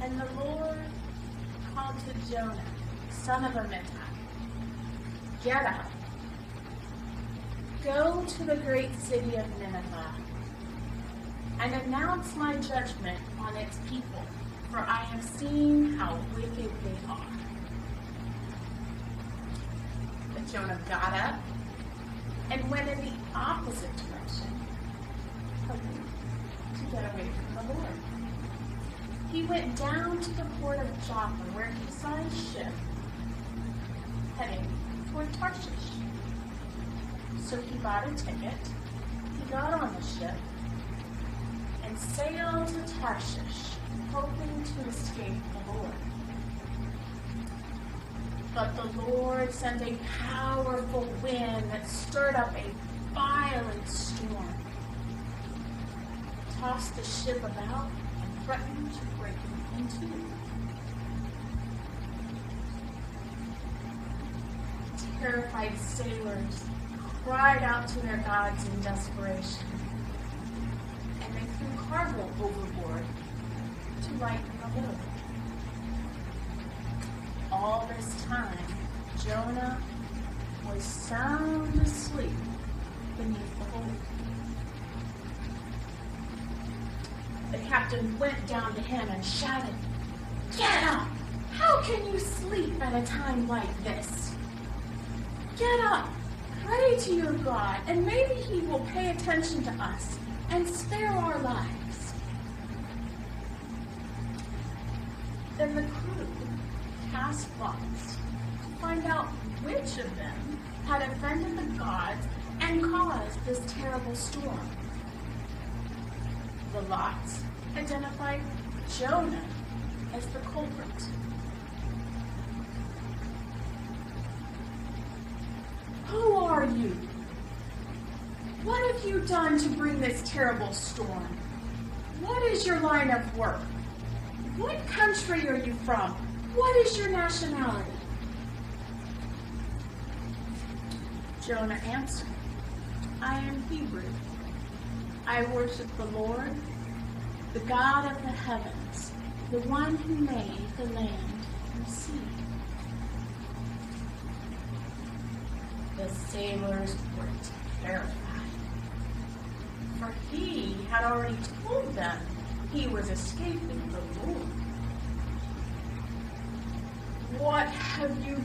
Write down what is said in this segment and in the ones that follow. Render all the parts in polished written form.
And the Lord called to Jonah, son of Amittai, "Get up, go to the great city of Nineveh, and announce my judgment on its people, for I have seen how wicked they are." But Jonah got up and went in the opposite direction, hoping to get away from the Lord. He went down to the port of Joppa, where he saw a ship heading toward Tarshish. So he bought a ticket, he got on the ship, and sailed to Tarshish, hoping to escape the Lord. But the Lord sent a powerful wind that stirred up a violent storm, tossed the ship about, and threatened to break it in two. Terrified sailors cried out to their gods in desperation, and they threw cargo overboard to lighten the load. All this time, Jonah was sound asleep beneath the hold. The captain went down to him and shouted, "Get up! How can you sleep at a time like this? Get up, pray to your God, and maybe he will pay attention to us and spare our lives." Then the crew cast lots to find out which of them had offended the gods and caused this terrible storm. The lots identified Jonah as the culprit. "Who are you? What have you done to bring this terrible storm? What is your line of work? What country are you from? What is your nationality?" Jonah answered, "I am Hebrew. I worship the Lord, the God of the heavens, the one who made the land and sea." The sailors were terrified, for he had already told them he was escaping the Lord. "What have you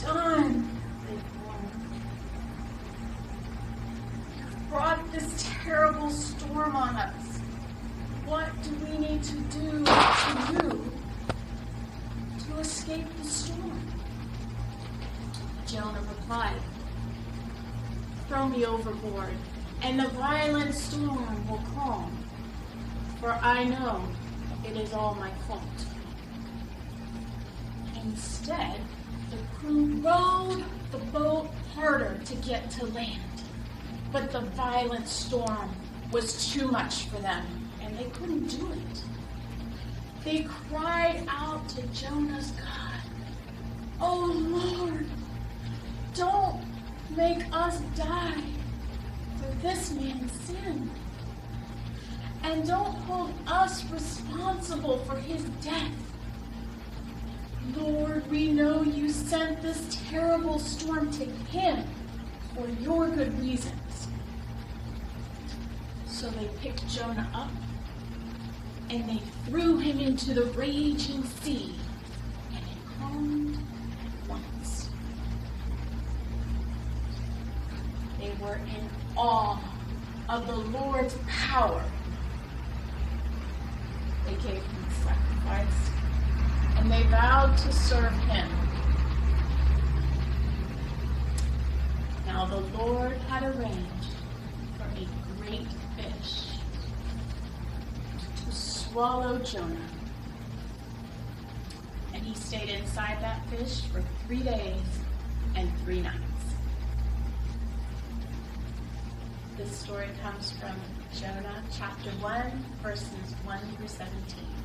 done?" they groaned. "You've brought this terrible storm on us. What do we need to do to you to escape the storm?" Jonah replied, "Throw me overboard, and the violent storm will calm, for I know it is all my fault." Instead, the crew rowed the boat harder to get to land, but the violent storm was too much for them, and they couldn't do it. They cried out to Jonah's God, "Oh Lord, don't make us die for this man's sin, and don't hold us responsible for his death. Lord, we know you sent this terrible storm to him for your good reasons." So they picked Jonah up, and they threw him into the raging sea, and it calmed at once. They were in awe of the Lord's power. They gave him sacrifice, and they vowed to serve him. Now the Lord had arranged for a great fish to swallow Jonah, and he stayed inside that fish for 3 days and 3 nights. This story comes from Jonah chapter 1, verses 1 through 17.